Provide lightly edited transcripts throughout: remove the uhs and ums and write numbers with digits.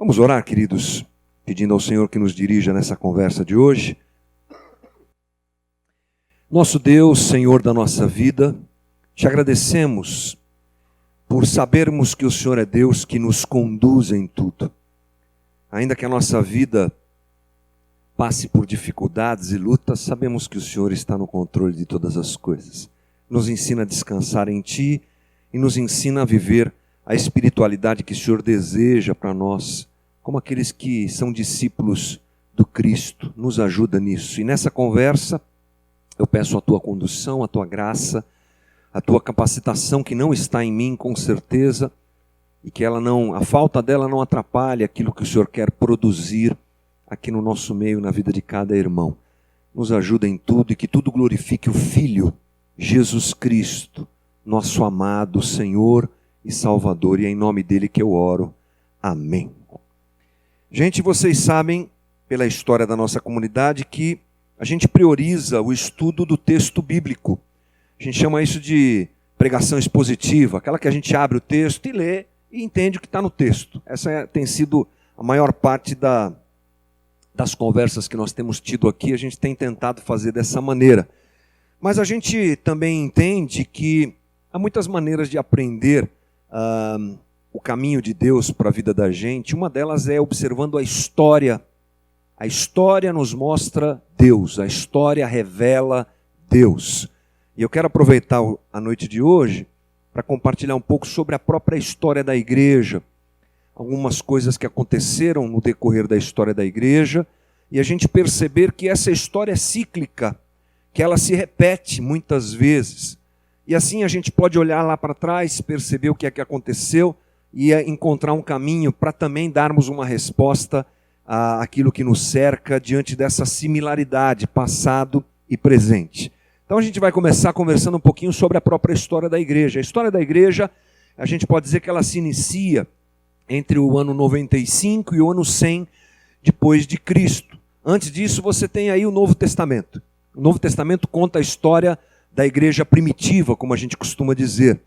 Vamos orar, queridos, pedindo ao Senhor que nos dirija nessa conversa de hoje. Nosso Deus, Senhor da nossa vida, te agradecemos por sabermos que o Senhor é Deus que nos conduz em tudo. Ainda que a nossa vida passe por dificuldades e lutas, sabemos que o Senhor está no controle de todas as coisas. Nos ensina a descansar em Ti e nos ensina a viver a espiritualidade que o Senhor deseja para nós, como aqueles que são discípulos do Cristo. Nos ajuda nisso. E nessa conversa, eu peço a Tua condução, a Tua graça, a Tua capacitação que não está em mim, com certeza, e que a falta dela não atrapalhe aquilo que o Senhor quer produzir aqui no nosso meio, na vida de cada irmão. Nos ajuda em tudo e que tudo glorifique o Filho, Jesus Cristo, nosso amado Senhor e Salvador, e é em nome dele que eu oro. Amém. Gente, vocês sabem, pela história da nossa comunidade, que a gente prioriza o estudo do texto bíblico. A gente chama isso de pregação expositiva, aquela que a gente abre o texto e lê e entende o que está no texto. Essa tem sido a maior parte das conversas que nós temos tido aqui, a gente tem tentado fazer dessa maneira. Mas a gente também entende que há muitas maneiras de aprender o caminho de Deus para a vida da gente. Uma delas é observando a história. A história nos mostra Deus, a história revela Deus. E eu quero aproveitar a noite de hoje para compartilhar um pouco sobre a própria história da igreja, algumas coisas que aconteceram no decorrer da história da igreja, e a gente perceber que essa história é cíclica, que ela se repete muitas vezes. E assim a gente pode olhar lá para trás, perceber o que é que aconteceu e encontrar um caminho para também darmos uma resposta àquilo que nos cerca diante dessa similaridade, passado e presente. Então a gente vai começar conversando um pouquinho sobre a própria história da igreja. A história da igreja, a gente pode dizer que ela se inicia entre o ano 95 e o ano 100 depois de Cristo. Antes disso você tem aí o Novo Testamento. O Novo Testamento conta a história da igreja primitiva, como a gente costuma dizer.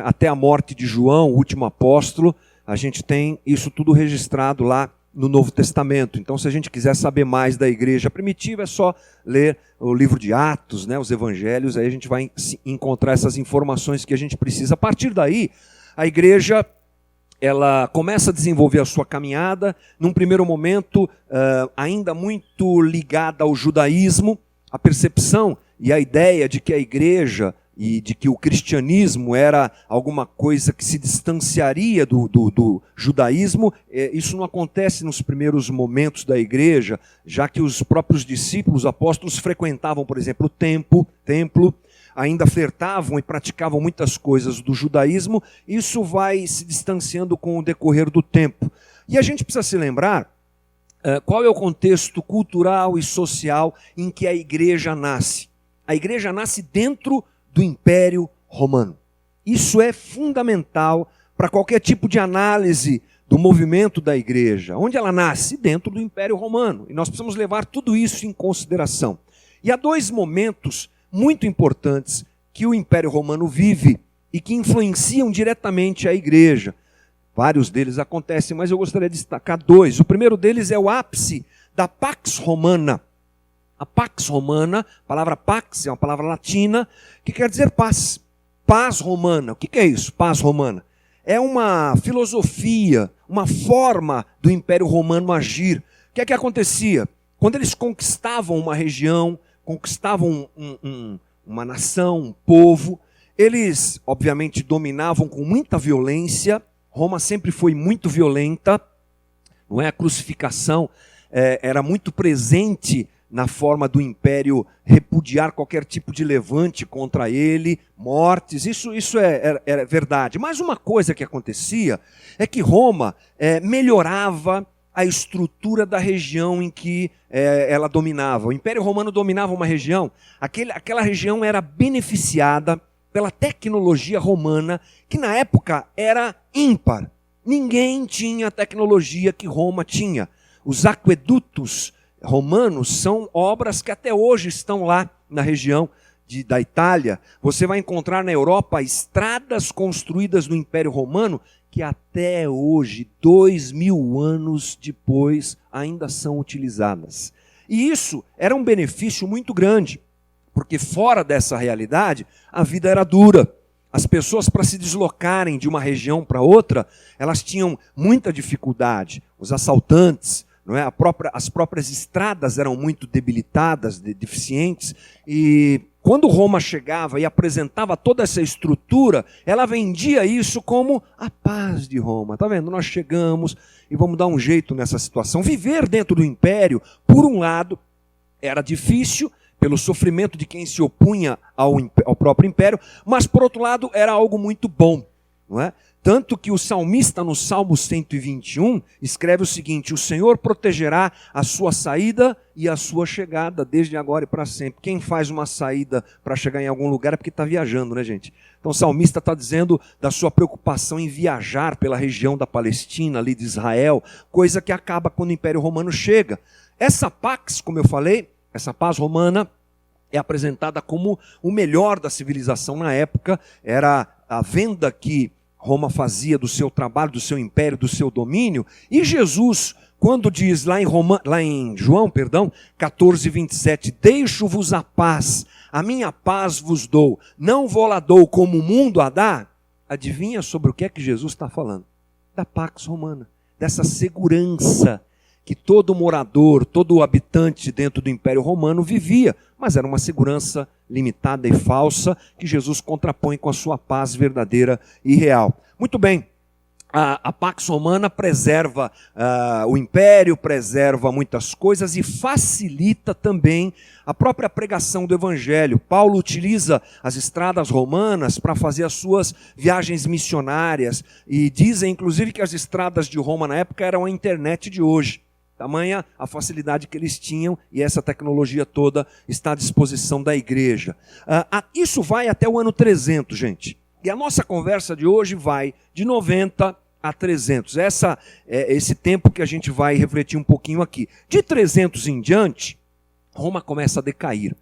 Até a morte de João, o último apóstolo, a gente tem isso tudo registrado lá no Novo Testamento. Então, se a gente quiser saber mais da igreja primitiva, é só ler o livro de Atos, os evangelhos, aí a gente vai encontrar essas informações que a gente precisa. A partir daí, a igreja ela começa a desenvolver a sua caminhada, num primeiro momento ainda muito ligada ao judaísmo, a percepção e a ideia de que a igreja e de que o cristianismo era alguma coisa que se distanciaria do judaísmo. Isso não acontece nos primeiros momentos da igreja, já que os próprios discípulos, apóstolos, frequentavam, por exemplo, o templo, ainda flertavam e praticavam muitas coisas do judaísmo. Isso vai se distanciando com o decorrer do tempo. E a gente precisa se lembrar qual é o contexto cultural e social em que a igreja nasce. A igreja nasce dentro do Império Romano. Isso é fundamental para qualquer tipo de análise do movimento da igreja. Onde ela nasce? Dentro do Império Romano. E nós precisamos levar tudo isso em consideração. E há dois momentos muito importantes que o Império Romano vive e que influenciam diretamente a igreja. Vários deles acontecem, mas eu gostaria de destacar dois. O primeiro deles é o ápice da Pax Romana. A Pax Romana, a palavra Pax é uma palavra latina que quer dizer paz. Paz romana. O que é isso, paz romana? É uma filosofia, uma forma do Império Romano agir. O que é que acontecia? Quando eles conquistavam uma região, conquistavam uma nação, um povo, eles obviamente dominavam com muita violência. Roma sempre foi muito violenta, não é? A crucificação era muito presente na forma do império repudiar qualquer tipo de levante contra ele, mortes, isso é verdade. Mas uma coisa que acontecia é que Roma melhorava a estrutura da região em que ela dominava. O Império Romano dominava uma região, aquela região era beneficiada pela tecnologia romana, que na época era ímpar. Ninguém tinha a tecnologia que Roma tinha. Os aquedutos romanos são obras que até hoje estão lá na região da Itália. Você vai encontrar na Europa estradas construídas no Império Romano que até hoje, 2000 anos depois, ainda são utilizadas. E isso era um benefício muito grande, porque fora dessa realidade, a vida era dura. As pessoas, para se deslocarem de uma região para outra, elas tinham muita dificuldade. Os assaltantes, não é? As próprias estradas eram muito debilitadas, deficientes, e quando Roma chegava e apresentava toda essa estrutura, ela vendia isso como a paz de Roma. Está vendo? Nós chegamos e vamos dar um jeito nessa situação. Viver dentro do império, por um lado, era difícil, pelo sofrimento de quem se opunha ao próprio império, mas por outro lado era algo muito bom, não é? Tanto que o salmista no Salmo 121 escreve o seguinte: o Senhor protegerá a sua saída e a sua chegada desde agora e para sempre. Quem faz uma saída para chegar em algum lugar é porque está viajando, né, gente? Então o salmista está dizendo da sua preocupação em viajar pela região da Palestina, ali de Israel, coisa que acaba quando o Império Romano chega. Essa pax, como eu falei, essa paz romana é apresentada como o melhor da civilização na época. Era a venda que Roma fazia do seu trabalho, do seu império, do seu domínio. E Jesus, quando diz lá em João 14, 27, deixo-vos a paz, a minha paz vos dou, não vou-la dou como o mundo a dá. Adivinha sobre o que é que Jesus está falando? Da pax romana, dessa segurança que todo morador, todo habitante dentro do Império Romano vivia, mas era uma segurança limitada e falsa que Jesus contrapõe com a sua paz verdadeira e real. Muito bem, a Pax Romana preserva o Império, preserva muitas coisas e facilita também a própria pregação do Evangelho. Paulo utiliza as estradas romanas para fazer as suas viagens missionárias e dizem inclusive que as estradas de Roma na época eram a internet de hoje. Tamanha a facilidade que eles tinham, e essa tecnologia toda está à disposição da igreja. Isso vai até o ano 300, gente. E a nossa conversa de hoje vai de 90 a 300. Esse tempo que a gente vai refletir um pouquinho aqui. De 300 em diante, Roma começa a decair.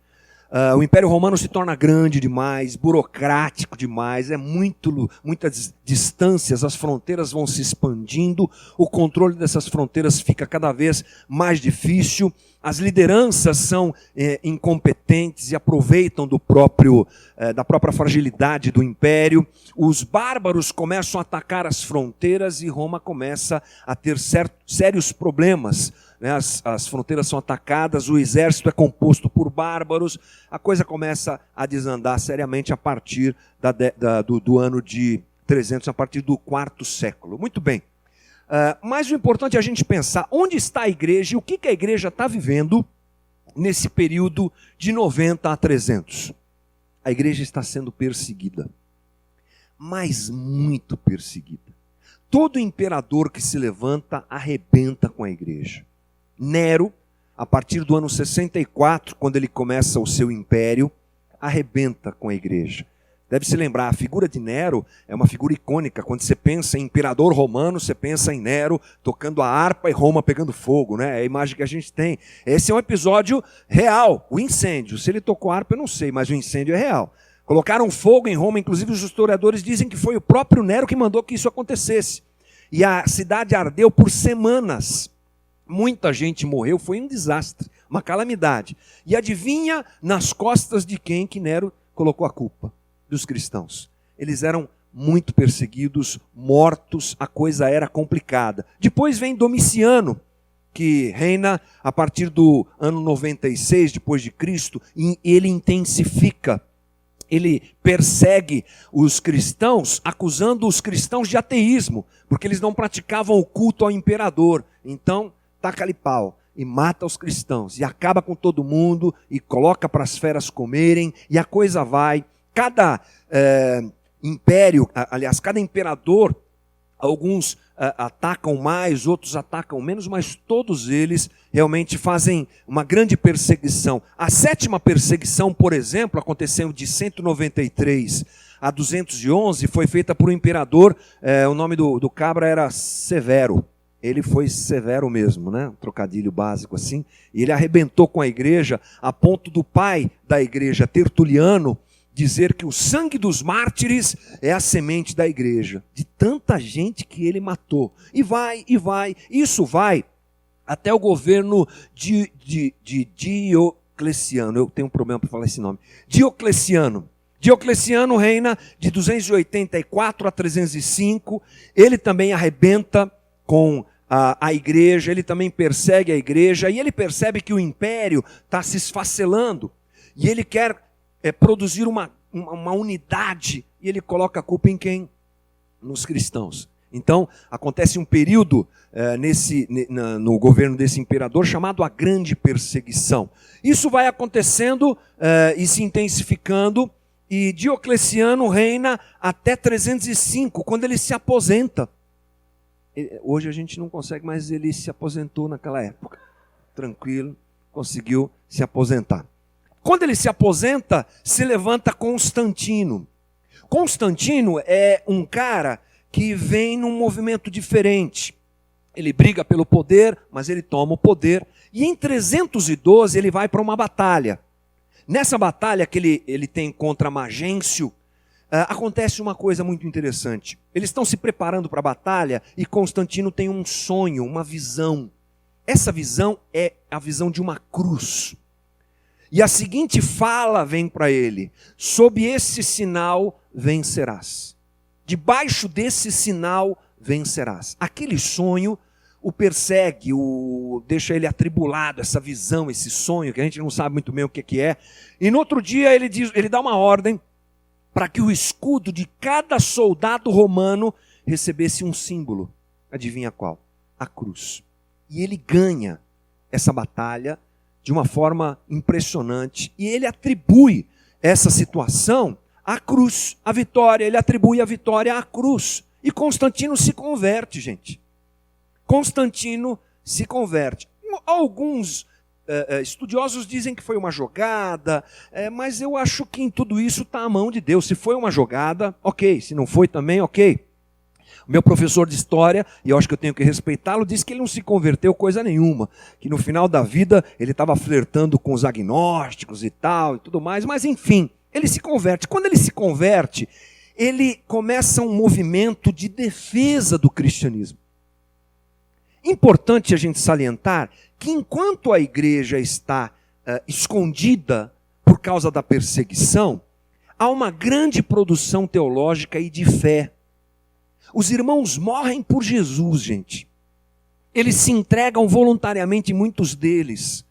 O Império Romano se torna grande demais, burocrático demais, muitas distâncias, as fronteiras vão se expandindo, o controle dessas fronteiras fica cada vez mais difícil, as lideranças são incompetentes e aproveitam da própria fragilidade do império, os bárbaros começam a atacar as fronteiras e Roma começa a ter sérios problemas. As fronteiras são atacadas, o exército é composto por bárbaros, a coisa começa a desandar seriamente a partir do ano de 300, a partir do quarto século. Muito bem, mas o importante é a gente pensar onde está a igreja e o que a igreja está vivendo nesse período de 90 a 300. A igreja está sendo perseguida, mas muito perseguida. Todo imperador que se levanta arrebenta com a igreja. Nero, a partir do ano 64, quando ele começa o seu império, arrebenta com a igreja. Deve se lembrar, a figura de Nero é uma figura icônica. Quando você pensa em imperador romano, você pensa em Nero tocando a harpa e Roma pegando fogo, né? É a imagem que a gente tem. Esse é um episódio real, o incêndio. Se ele tocou harpa, eu não sei, mas o incêndio é real. Colocaram fogo em Roma, inclusive os historiadores dizem que foi o próprio Nero que mandou que isso acontecesse. E a cidade ardeu por semanas. Muita gente morreu, foi um desastre, uma calamidade. E adivinha nas costas de quem que Nero colocou a culpa? Dos cristãos. Eles eram muito perseguidos, mortos, a coisa era complicada. Depois vem Domiciano, que reina a partir do ano 96 depois de Cristo, e ele intensifica. Ele persegue os cristãos, acusando os cristãos de ateísmo, porque eles não praticavam o culto ao imperador. Então, taca-lhe pau e mata os cristãos, e acaba com todo mundo, e coloca para as feras comerem, e a coisa vai. Cada império, aliás, cada imperador, alguns atacam mais, outros atacam menos, mas todos eles realmente fazem uma grande perseguição. A 7ª perseguição, por exemplo, aconteceu de 193 a 211, foi feita por um imperador, o nome do cabra era Severo. Ele foi severo mesmo, né? Um trocadilho básico assim. E ele arrebentou com a igreja a ponto do pai da igreja, Tertuliano, dizer que o sangue dos mártires é a semente da igreja, de tanta gente que ele matou. E vai, isso vai até o governo de Diocleciano. Eu tenho um problema para falar esse nome. Diocleciano. Diocleciano reina de 284 a 305. Ele também arrebenta com a igreja, ele também persegue a igreja, e ele percebe que o império está se esfacelando, e ele quer produzir uma unidade, e ele coloca a culpa em quem? Nos cristãos. Então, acontece um período no governo desse imperador chamado a Grande Perseguição. Isso vai acontecendo e se intensificando, e Diocleciano reina até 305, quando ele se aposenta. Hoje a gente não consegue, mas ele se aposentou naquela época. Tranquilo, conseguiu se aposentar. Quando ele se aposenta, se levanta Constantino. Constantino é um cara que vem num movimento diferente. Ele briga pelo poder, mas ele toma o poder. E em 312 ele vai para uma batalha. Nessa batalha que ele tem contra Magêncio, acontece uma coisa muito interessante. Eles estão se preparando para a batalha e Constantino tem um sonho, uma visão. Essa visão é a visão de uma cruz. E a seguinte fala vem para ele: sob esse sinal vencerás. Debaixo desse sinal vencerás. Aquele sonho o persegue, deixa ele atribulado, essa visão, esse sonho, que a gente não sabe muito bem o que é. E no outro dia ele dá uma ordem para que o escudo de cada soldado romano recebesse um símbolo. Adivinha qual? A cruz. E ele ganha essa batalha de uma forma impressionante. E ele atribui essa situação à cruz, à vitória. Ele atribui a vitória à cruz. E Constantino se converte, gente. Constantino se converte. Alguns estudiosos dizem que foi uma jogada, mas eu acho que em tudo isso está a mão de Deus. Se foi uma jogada, ok. Se não foi também, ok. O meu professor de história, e eu acho que eu tenho que respeitá-lo, disse que ele não se converteu coisa nenhuma. Que no final da vida ele estava flertando com os agnósticos e tal, e tudo mais. Mas enfim, ele se converte. Quando ele se converte, ele começa um movimento de defesa do cristianismo. Importante a gente salientar que enquanto a igreja está escondida por causa da perseguição, há uma grande produção teológica e de fé. Os irmãos morrem por Jesus, gente. Eles se entregam voluntariamente, muitos deles.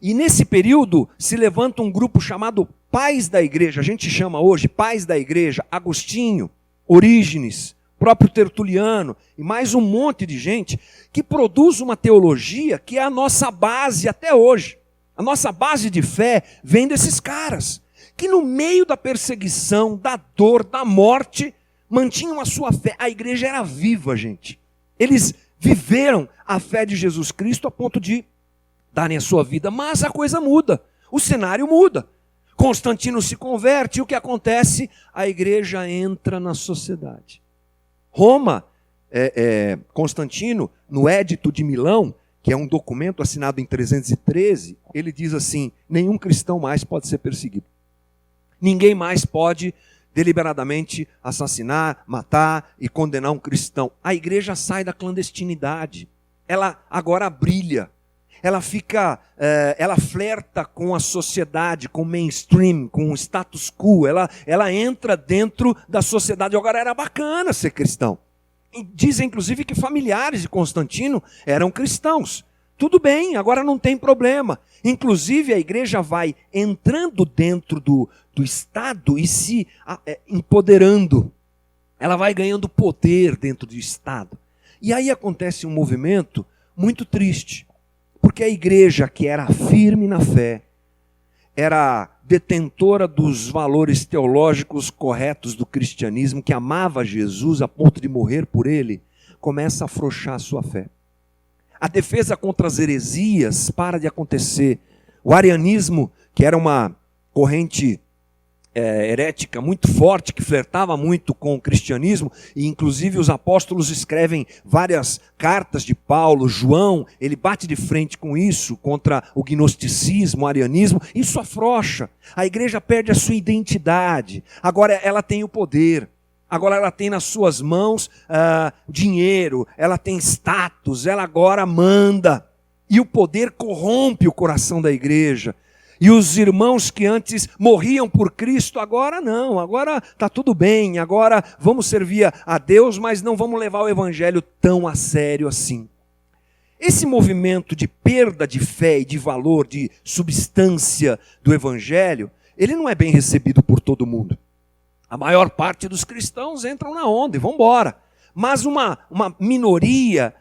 E nesse período se levanta um grupo chamado Pais da Igreja. A gente chama hoje Pais da Igreja, Agostinho, Orígenes, próprio Tertuliano e mais um monte de gente que produz uma teologia que é a nossa base até hoje. A nossa base de fé vem desses caras que no meio da perseguição, da dor, da morte, mantinham a sua fé. A igreja era viva, gente. Eles viveram a fé de Jesus Cristo a ponto de darem a sua vida. Mas a coisa muda, o cenário muda. Constantino se converte e o que acontece? A igreja entra na sociedade. Roma, Constantino, no Édito de Milão, que é um documento assinado em 313, ele diz assim: nenhum cristão mais pode ser perseguido. Ninguém mais pode deliberadamente assassinar, matar e condenar um cristão. A igreja sai da clandestinidade. Ela agora brilha. Ela flerta com a sociedade, com o mainstream, com o status quo. Ela entra dentro da sociedade. Agora era bacana ser cristão. E dizem inclusive que familiares de Constantino eram cristãos. Tudo bem, agora não tem problema. Inclusive a igreja vai entrando dentro do Estado e se empoderando. Ela vai ganhando poder dentro do Estado. E aí acontece um movimento muito triste. Porque a igreja que era firme na fé, era detentora dos valores teológicos corretos do cristianismo, que amava Jesus a ponto de morrer por ele, começa a afrouxar a sua fé. A defesa contra as heresias para de acontecer. O arianismo, que era uma corrente herética muito forte, que flertava muito com o cristianismo, e inclusive os apóstolos escrevem várias cartas de Paulo. João, ele bate de frente com isso, contra o gnosticismo, o arianismo. Isso afrouxa, a igreja perde a sua identidade, agora ela tem o poder, agora ela tem nas suas mãos dinheiro, ela tem status, ela agora manda, e o poder corrompe o coração da igreja. E os irmãos que antes morriam por Cristo, agora não, agora está tudo bem, agora vamos servir a Deus, mas não vamos levar o evangelho tão a sério assim. Esse movimento de perda de fé e de valor, de substância do evangelho, ele não é bem recebido por todo mundo. A maior parte dos cristãos entram na onda e vão embora. Mas uma minoria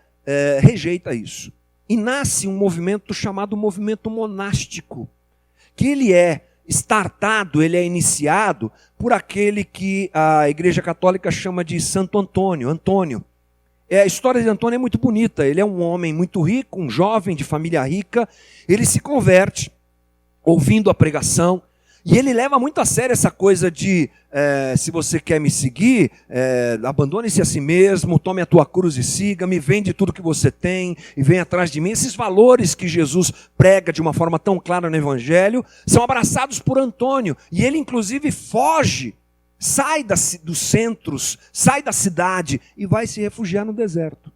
rejeita isso. E nasce um movimento chamado movimento monástico, que ele é startado, ele é iniciado por aquele que a Igreja Católica chama de Santo Antônio, Antônio. A história de Antônio é muito bonita. Ele é um homem muito rico, um jovem de família rica. Ele se converte ouvindo a pregação, e ele leva muito a sério essa coisa de se você quer me seguir, abandone-se a si mesmo, tome a tua cruz e siga-me, vende tudo que você tem e vem atrás de mim. Esses valores que Jesus prega de uma forma tão clara no Evangelho são abraçados por Antônio, e ele inclusive foge, sai dos centros, sai da cidade e vai se refugiar no deserto.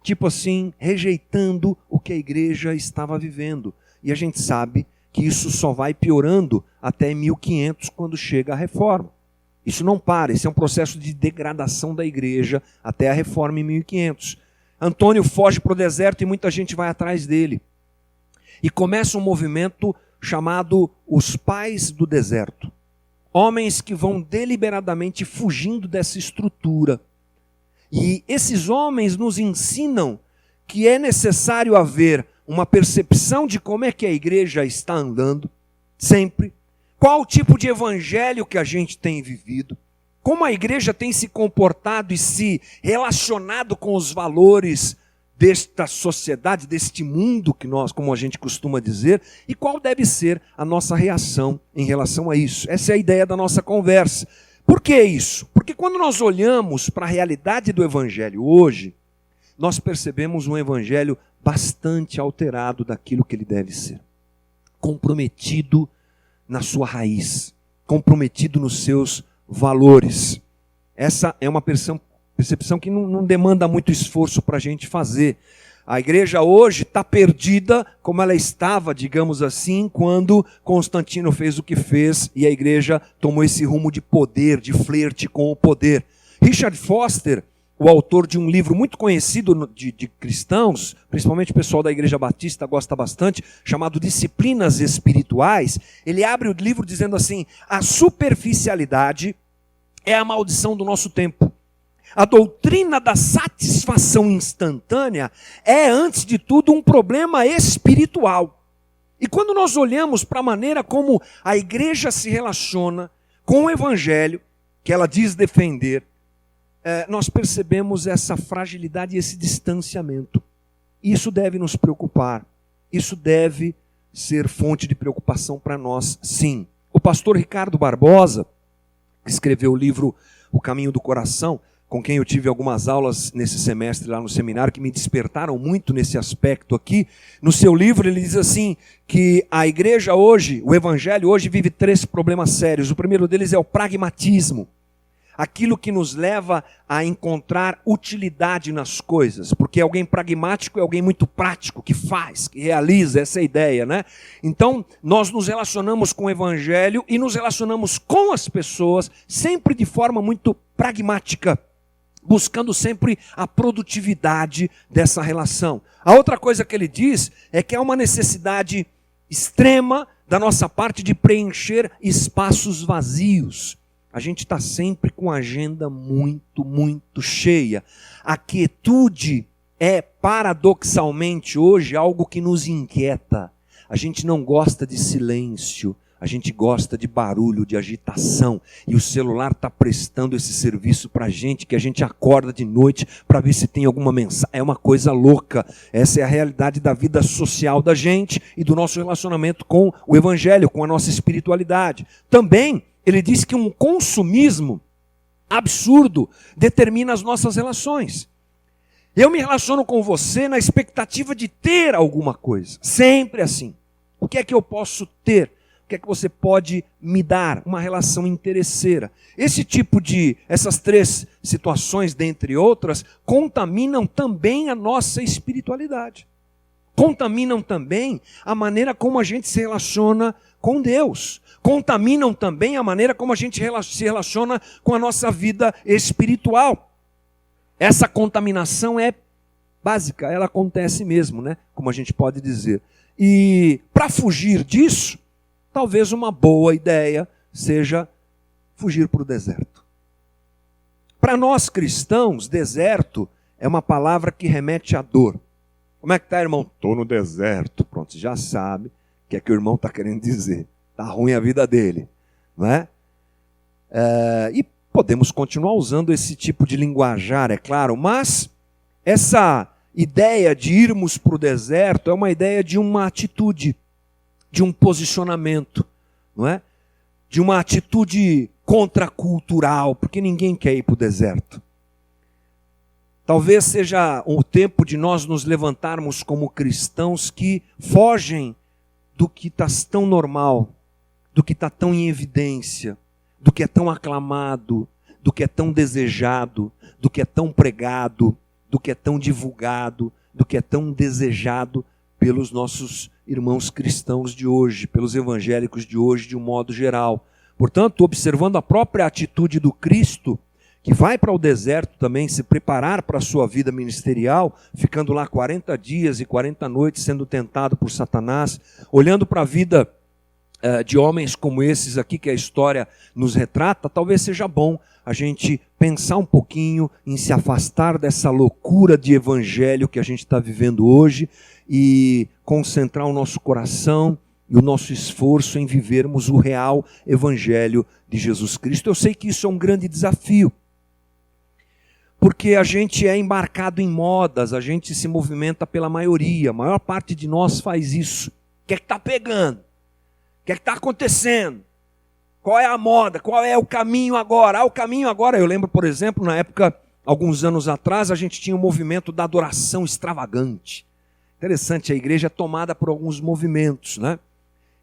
Tipo assim, rejeitando o que a igreja estava vivendo. E a gente sabe que isso só vai piorando até 1500, quando chega a reforma. Isso não para, esse é um processo de degradação da igreja até a reforma em 1500. Antônio foge para o deserto e muita gente vai atrás dele. E começa um movimento chamado os Pais do Deserto. Homens que vão deliberadamente fugindo dessa estrutura. E esses homens nos ensinam que é necessário haver uma percepção de como é que a igreja está andando, sempre. Qual o tipo de evangelho que a gente tem vivido. Como a igreja tem se comportado e se relacionado com os valores desta sociedade, deste mundo que nós, como a gente costuma dizer, e qual deve ser a nossa reação em relação a isso. Essa é a ideia da nossa conversa. Por que isso? Porque quando nós olhamos para a realidade do evangelho hoje, nós percebemos um evangelho bastante alterado daquilo que ele deve ser. Comprometido na sua raiz, comprometido nos seus valores. Essa é uma percepção que não demanda muito esforço para a gente fazer. A igreja hoje está perdida como ela estava, digamos assim, quando Constantino fez o que fez e a igreja tomou esse rumo de poder, de flerte com o poder. Richard Foster, o autor de um livro muito conhecido de cristãos, principalmente o pessoal da Igreja Batista gosta bastante, chamado Disciplinas Espirituais, ele abre o livro dizendo assim: a superficialidade é a maldição do nosso tempo. A doutrina da satisfação instantânea é, antes de tudo, um problema espiritual. E quando nós olhamos para a maneira como a igreja se relaciona com o evangelho, que ela diz defender, nós percebemos essa fragilidade e esse distanciamento. Isso deve nos preocupar. Isso deve ser fonte de preocupação para nós, sim. O pastor Ricardo Barbosa, que escreveu o livro O Caminho do Coração, com quem eu tive algumas aulas nesse semestre lá no seminário, que me despertaram muito nesse aspecto aqui. No seu livro ele diz assim, que a igreja hoje, o evangelho hoje vive 3 problemas sérios. O primeiro deles é o pragmatismo. Aquilo que nos leva a encontrar utilidade nas coisas, porque alguém pragmático é alguém muito prático, que faz, que realiza, essa é a ideia, né? Então, nós nos relacionamos com o evangelho e nos relacionamos com as pessoas sempre de forma muito pragmática, buscando sempre a produtividade dessa relação. A outra coisa que ele diz é que há uma necessidade extrema da nossa parte de preencher espaços vazios. A gente está sempre com a agenda muito, muito cheia. A quietude é, paradoxalmente, hoje algo que nos inquieta. A gente não gosta de silêncio. A gente gosta de barulho, de agitação, e o celular está prestando esse serviço para a gente, que a gente acorda de noite para ver se tem alguma mensagem. É uma coisa louca. Essa é a realidade da vida social da gente e do nosso relacionamento com o Evangelho, com a nossa espiritualidade. Também, ele diz que um consumismo absurdo determina as nossas relações. Eu me relaciono com você na expectativa de ter alguma coisa, sempre assim. O que é que eu posso ter? O que é que você pode me dar? Uma relação interesseira. Essas 3 situações, dentre outras, contaminam também a nossa espiritualidade. Contaminam também a maneira como a gente se relaciona com Deus. Contaminam também a maneira como a gente se relaciona com a nossa vida espiritual. Essa contaminação é básica, ela acontece mesmo, né? Como a gente pode dizer. E para fugir disso, talvez uma boa ideia seja fugir para o deserto. Para nós cristãos, deserto é uma palavra que remete à dor. Como é que está, irmão? Estou no deserto. Pronto, você já sabe o que é que o irmão está querendo dizer. Está ruim a vida dele, não é? E podemos continuar usando esse tipo de linguajar, é claro, mas essa ideia de irmos para o deserto é uma ideia de uma atitude, de um posicionamento, não é? De uma atitude contracultural, porque ninguém quer ir para o deserto. Talvez seja o tempo de nós nos levantarmos como cristãos que fogem do que está tão normal, do que está tão em evidência, do que é tão aclamado, do que é tão desejado, do que é tão pregado, do que é tão divulgado, do que é tão desejado pelos nossos irmãos cristãos de hoje, pelos evangélicos de hoje, de um modo geral. Portanto, observando a própria atitude do Cristo, que vai para o deserto também se preparar para a sua vida ministerial, ficando lá 40 dias e 40 noites sendo tentado por Satanás, olhando para a vida de homens como esses aqui que a história nos retrata, talvez seja bom a gente pensar um pouquinho em se afastar dessa loucura de evangelho que a gente está vivendo hoje e concentrar o nosso coração e o nosso esforço em vivermos o real evangelho de Jesus Cristo. Eu sei que isso é um grande desafio, porque a gente é embarcado em modas, a gente se movimenta pela maioria, a maior parte de nós faz isso. O que é que está pegando? O que é que está acontecendo? Qual é a moda? Qual é o caminho agora? O caminho agora, eu lembro, por exemplo, na época, alguns anos atrás, a gente tinha um movimento da adoração extravagante. Interessante, a igreja é tomada por alguns movimentos, né?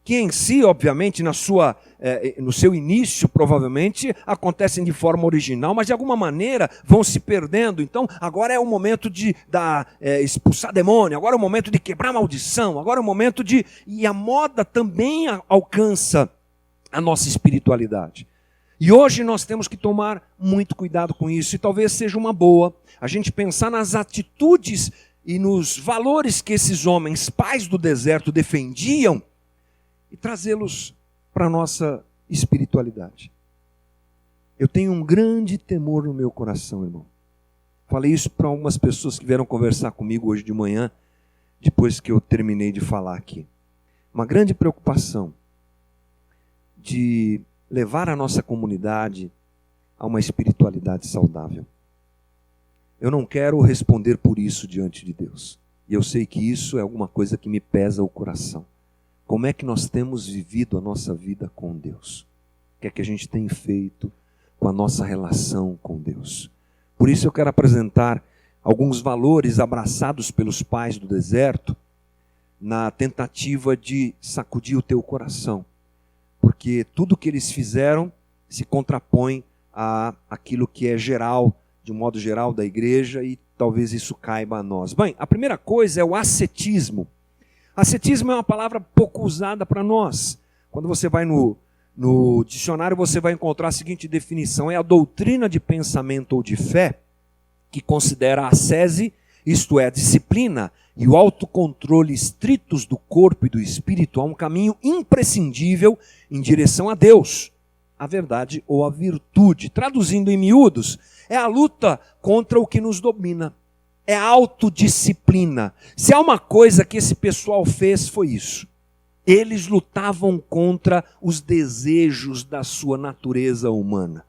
Que em si, obviamente, no seu início, provavelmente, acontecem de forma original, mas de alguma maneira vão se perdendo. Então, agora é o momento de expulsar demônio, agora é o momento de quebrar maldição, agora é o momento de... E a moda também alcança a nossa espiritualidade. E hoje nós temos que tomar muito cuidado com isso, e talvez seja uma boa a gente pensar nas atitudes e nos valores que esses homens, pais do deserto, defendiam, e trazê-los para a nossa espiritualidade. Eu tenho um grande temor no meu coração, irmão. Falei isso para algumas pessoas que vieram conversar comigo hoje de manhã, depois que eu terminei de falar aqui. Uma grande preocupação de levar a nossa comunidade a uma espiritualidade saudável. Eu não quero responder por isso diante de Deus. E eu sei que isso é alguma coisa que me pesa o coração. Como é que nós temos vivido a nossa vida com Deus? O que é que a gente tem feito com a nossa relação com Deus? Por isso eu quero apresentar alguns valores abraçados pelos pais do deserto na tentativa de sacudir o teu coração. Porque tudo que eles fizeram se contrapõe àquilo que é geral, de um modo geral, da igreja, e talvez isso caiba a nós. Bem, a primeira coisa é o ascetismo. Ascetismo é uma palavra pouco usada para nós. Quando você vai no dicionário, você vai encontrar a seguinte definição: é a doutrina de pensamento ou de fé que considera a ascese, isto é, a disciplina e o autocontrole estritos do corpo e do espírito, a um caminho imprescindível em direção a Deus, a verdade ou a virtude. Traduzindo em miúdos, é a luta contra o que nos domina. É a autodisciplina. Se há uma coisa que esse pessoal fez, foi isso. Eles lutavam contra os desejos da sua natureza humana.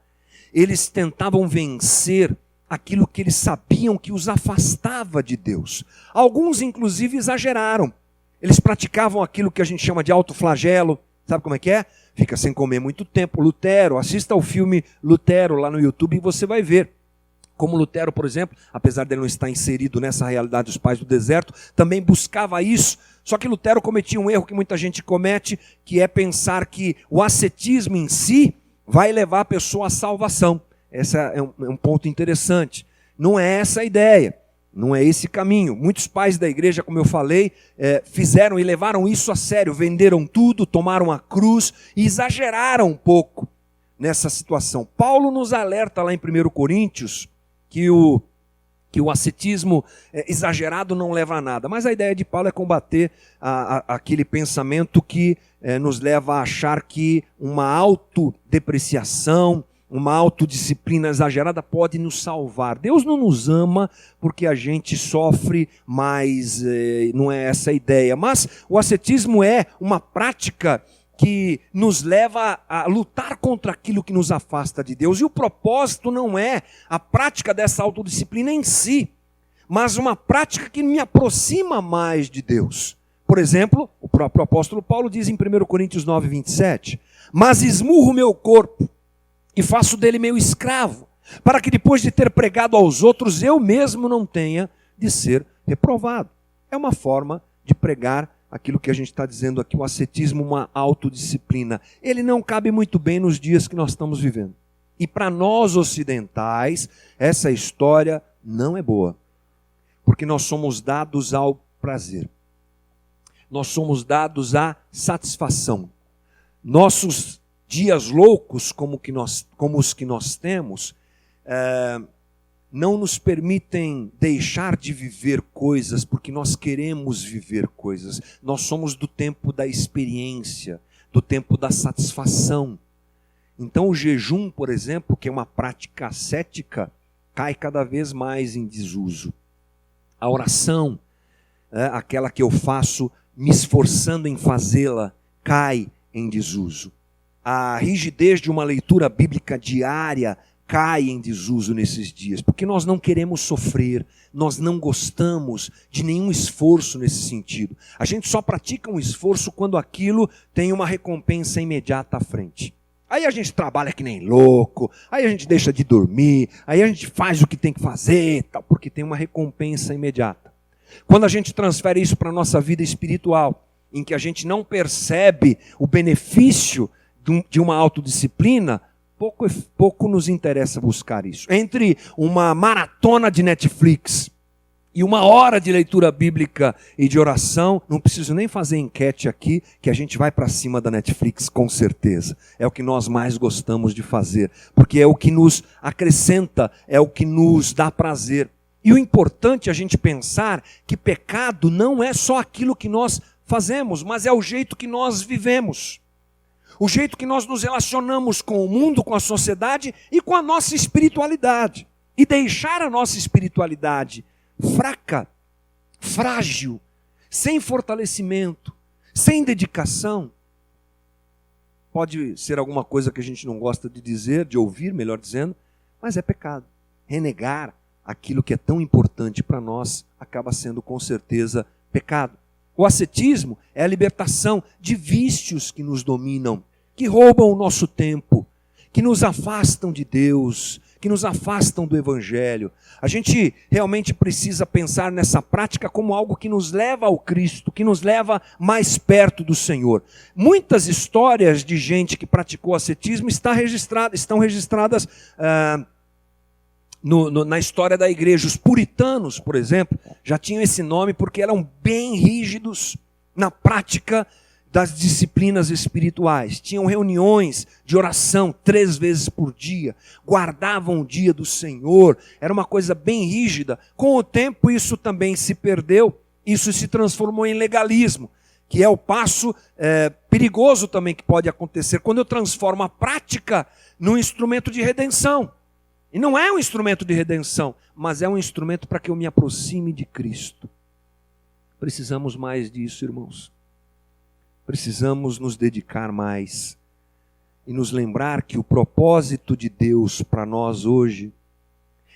Eles tentavam vencer aquilo que eles sabiam que os afastava de Deus. Alguns, inclusive, exageraram. Eles praticavam aquilo que a gente chama de autoflagelo. Sabe como é que é? Fica sem comer muito tempo. Lutero, assista ao filme Lutero lá no YouTube e você vai ver. Como Lutero, por exemplo, apesar de ele não estar inserido nessa realidade dos pais do deserto, também buscava isso. Só que Lutero cometia um erro que muita gente comete, que é pensar que o ascetismo em si vai levar a pessoa à salvação. Esse é um ponto interessante. Não é essa a ideia, não é esse caminho. Muitos pais da igreja, como eu falei, fizeram e levaram isso a sério, venderam tudo, tomaram a cruz e exageraram um pouco nessa situação. Paulo nos alerta lá em 1 Coríntios que o ascetismo exagerado não leva a nada. Mas a ideia de Paulo é combater aquele pensamento que nos leva a achar que uma autodepreciação, uma autodisciplina exagerada pode nos salvar. Deus não nos ama porque a gente sofre, mas não é essa a ideia. Mas o ascetismo é uma prática que nos leva a lutar contra aquilo que nos afasta de Deus. E o propósito não é a prática dessa autodisciplina em si, mas uma prática que me aproxima mais de Deus. Por exemplo, o próprio apóstolo Paulo diz em 1 Coríntios 9, 27, mas esmurro meu corpo e faço dele meu escravo, para que depois de ter pregado aos outros, eu mesmo não tenha de ser reprovado. É uma forma de pregar aquilo que a gente está dizendo aqui, o ascetismo, uma autodisciplina. Ele não cabe muito bem nos dias que nós estamos vivendo. E para nós ocidentais, essa história não é boa. Porque nós somos dados ao prazer. Nós somos dados à satisfação. Nossos dias loucos, como os que nós temos, não nos permitem deixar de viver coisas, porque nós queremos viver coisas. Nós somos do tempo da experiência, do tempo da satisfação. Então o jejum, por exemplo, que é uma prática ascética, cai cada vez mais em desuso. A oração, aquela que eu faço me esforçando em fazê-la, cai em desuso. A rigidez de uma leitura bíblica diária cai em desuso nesses dias, porque nós não queremos sofrer, nós não gostamos de nenhum esforço nesse sentido. A gente só pratica um esforço quando aquilo tem uma recompensa imediata à frente. Aí a gente trabalha que nem louco, aí a gente deixa de dormir, aí a gente faz o que tem que fazer, tal, porque tem uma recompensa imediata. Quando a gente transfere isso para a nossa vida espiritual, em que a gente não percebe o benefício de uma autodisciplina, pouco nos interessa buscar isso. Entre uma maratona de Netflix e 1 hora de leitura bíblica e de oração, não preciso nem fazer enquete aqui, que a gente vai para cima da Netflix com certeza. É o que nós mais gostamos de fazer, porque é o que nos acrescenta, é o que nos dá prazer. E o importante é a gente pensar que pecado não é só aquilo que nós fazemos, mas é o jeito que nós vivemos. O jeito que nós nos relacionamos com o mundo, com a sociedade e com a nossa espiritualidade. E deixar a nossa espiritualidade fraca, frágil, sem fortalecimento, sem dedicação, pode ser alguma coisa que a gente não gosta de dizer, de ouvir, melhor dizendo, mas é pecado. Renegar aquilo que é tão importante para nós acaba sendo com certeza pecado. O ascetismo é a libertação de vícios que nos dominam, que roubam o nosso tempo, que nos afastam de Deus, que nos afastam do Evangelho. A gente realmente precisa pensar nessa prática como algo que nos leva ao Cristo, que nos leva mais perto do Senhor. Muitas histórias de gente que praticou ascetismo estão registradas na história da igreja. Os puritanos, por exemplo, já tinham esse nome porque eram bem rígidos na prática das disciplinas espirituais. Tinham reuniões de oração 3 vezes por dia, guardavam o dia do Senhor, era uma coisa bem rígida. Com o tempo isso também se perdeu, isso se transformou em legalismo, que é o passo perigoso também que pode acontecer, quando eu transformo a prática num instrumento de redenção. E não é um instrumento de redenção, mas é um instrumento para que eu me aproxime de Cristo. Precisamos mais disso, irmãos. precisamos nos dedicar mais e nos lembrar que o propósito de Deus para nós hoje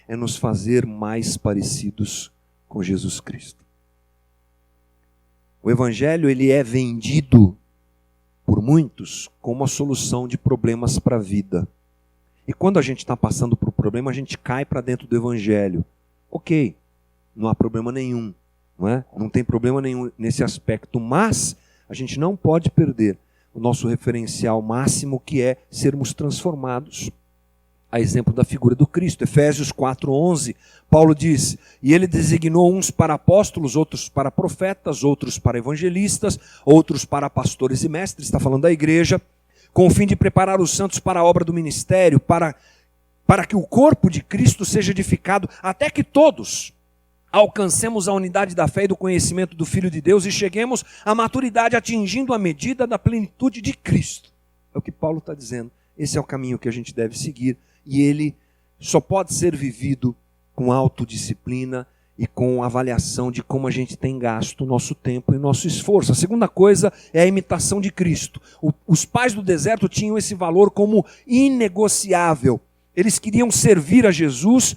é nos fazer mais parecidos com Jesus Cristo. O Evangelho ele é vendido por muitos como a solução de problemas para a vida. E quando a gente está passando por um problema, a gente cai para dentro do Evangelho. Ok, não há problema nenhum, não é? Não tem problema nenhum nesse aspecto, mas a gente não pode perder o nosso referencial máximo, que é sermos transformados. A exemplo da figura do Cristo. Efésios 4:11, Paulo diz: e ele designou uns para apóstolos, outros para profetas, outros para evangelistas, outros para pastores e mestres, está falando da igreja, com o fim de preparar os santos para a obra do ministério, para que o corpo de Cristo seja edificado, até que todos alcancemos a unidade da fé e do conhecimento do Filho de Deus e cheguemos à maturidade, atingindo a medida da plenitude de Cristo. É o que Paulo está dizendo. Esse é o caminho que a gente deve seguir. E ele só pode ser vivido com autodisciplina e com avaliação de como a gente tem gasto o nosso tempo e o nosso esforço. A segunda coisa é a imitação de Cristo. Os pais do deserto tinham esse valor como inegociável. Eles queriam servir a Jesus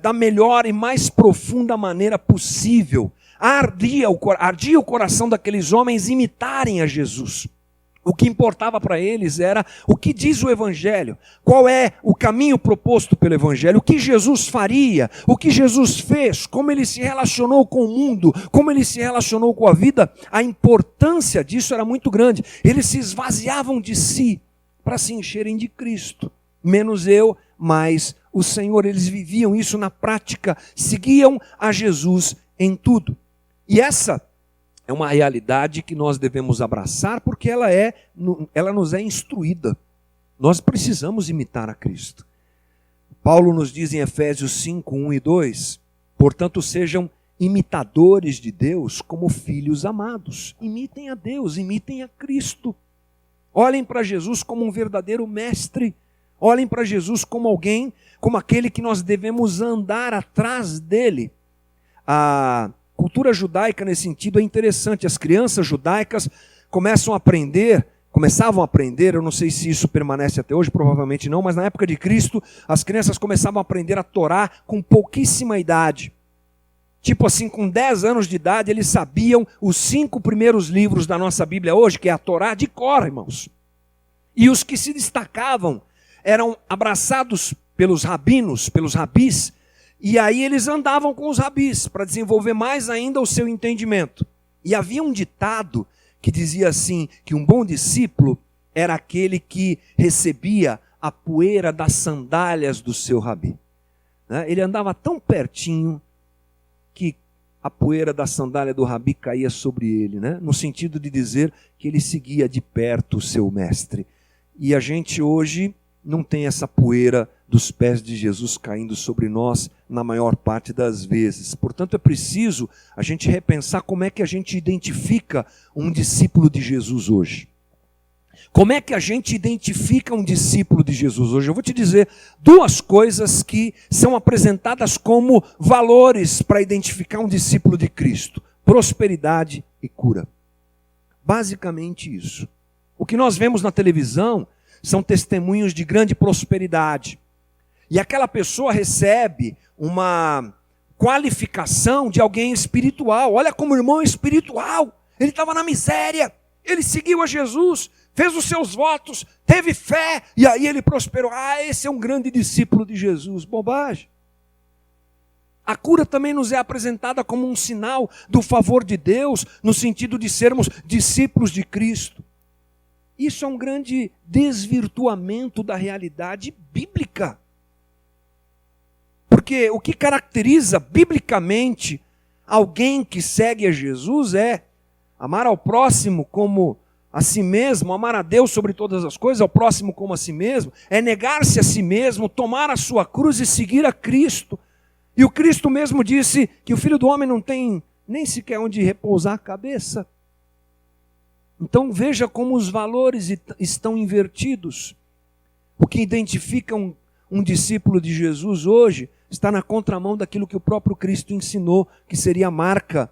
da melhor e mais profunda maneira possível. Ardia o coração daqueles homens imitarem a Jesus. O que importava para eles era o que diz o Evangelho, qual é o caminho proposto pelo Evangelho, o que Jesus faria, o que Jesus fez, como ele se relacionou com o mundo, como ele se relacionou com a vida. A importância disso era muito grande. Eles se esvaziavam de si para se encherem de Cristo. Menos eu, mais o Senhor. Eles viviam isso na prática, seguiam a Jesus em tudo. E essa é uma realidade que nós devemos abraçar, porque ela nos é instruída. Nós precisamos imitar a Cristo. Paulo nos diz em Efésios 5, 1 e 2, portanto sejam imitadores de Deus como filhos amados. Imitem a Deus, imitem a Cristo. Olhem para Jesus como um verdadeiro mestre. Olhem para Jesus como alguém, como aquele que nós devemos andar atrás dele. A cultura judaica nesse sentido é interessante. As crianças judaicas começavam a aprender, eu não sei se isso permanece até hoje, provavelmente não, mas na época de Cristo, as crianças começavam a aprender a Torá com pouquíssima idade. Tipo assim, com 10 anos de idade, eles sabiam os 5 primeiros livros da nossa Bíblia hoje, que é a Torá, de cor, irmãos. E os que se destacavam eram abraçados pelos rabinos, pelos rabis, e aí eles andavam com os rabis para desenvolver mais ainda o seu entendimento. E havia um ditado que dizia assim, que um bom discípulo era aquele que recebia a poeira das sandálias do seu rabi. Ele andava tão pertinho que a poeira da sandália do rabi caía sobre ele, no sentido de dizer que ele seguia de perto o seu mestre. E a gente hoje não tem essa poeira dos pés de Jesus caindo sobre nós na maior parte das vezes. Portanto, é preciso a gente repensar como é que a gente identifica um discípulo de Jesus hoje. Como é que a gente identifica um discípulo de Jesus hoje? Eu vou te dizer 2 coisas que são apresentadas como valores para identificar um discípulo de Cristo: prosperidade e cura. Basicamente isso. O que nós vemos na televisão são testemunhos de grande prosperidade. E aquela pessoa recebe uma qualificação de alguém espiritual. Olha como irmão espiritual. Ele estava na miséria. Ele seguiu a Jesus, fez os seus votos, teve fé, e aí ele prosperou. Esse é um grande discípulo de Jesus. Bobagem. A cura também nos é apresentada como um sinal do favor de Deus, no sentido de sermos discípulos de Cristo. Isso é um grande desvirtuamento da realidade bíblica. Porque o que caracteriza biblicamente alguém que segue a Jesus é amar ao próximo como a si mesmo, amar a Deus sobre todas as coisas, ao próximo como a si mesmo, é negar-se a si mesmo, tomar a sua cruz e seguir a Cristo. E o Cristo mesmo disse que o Filho do Homem não tem nem sequer onde repousar a cabeça. Então veja como os valores estão invertidos. O que identifica um discípulo de Jesus hoje está na contramão daquilo que o próprio Cristo ensinou, que seria a marca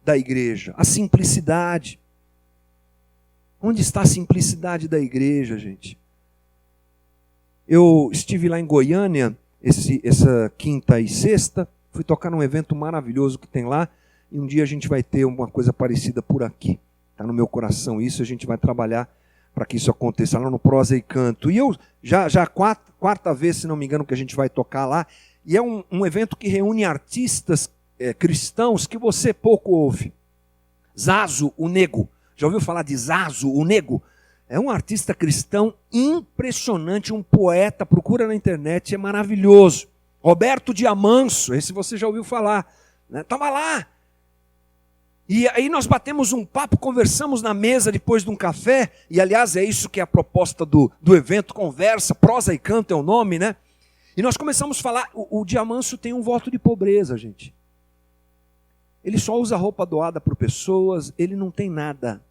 da igreja, a simplicidade. Onde está a simplicidade da igreja, gente? Eu estive lá em Goiânia, essa quinta e sexta, fui tocar num evento maravilhoso que tem lá, e um dia a gente vai ter uma coisa parecida por aqui. Está no meu coração isso, a gente vai trabalhar para que isso aconteça lá no Prosa e Canto. E eu, já quarta vez, se não me engano, que a gente vai tocar lá, e é um evento que reúne artistas cristãos que você pouco ouve. Zazo, o Nego. Já ouviu falar de Zazo, o Nego? É um artista cristão impressionante, um poeta, procura na internet, é maravilhoso. Roberto Diamanso, esse você já ouviu falar, né? Estava lá. E aí nós batemos um papo, conversamos na mesa depois de um café, e aliás é isso que é a proposta do evento, conversa, Prosa e Canto é o nome, né? E nós começamos a falar, o Diamanso tem um voto de pobreza, gente. Ele só usa roupa doada por pessoas, ele não tem nada.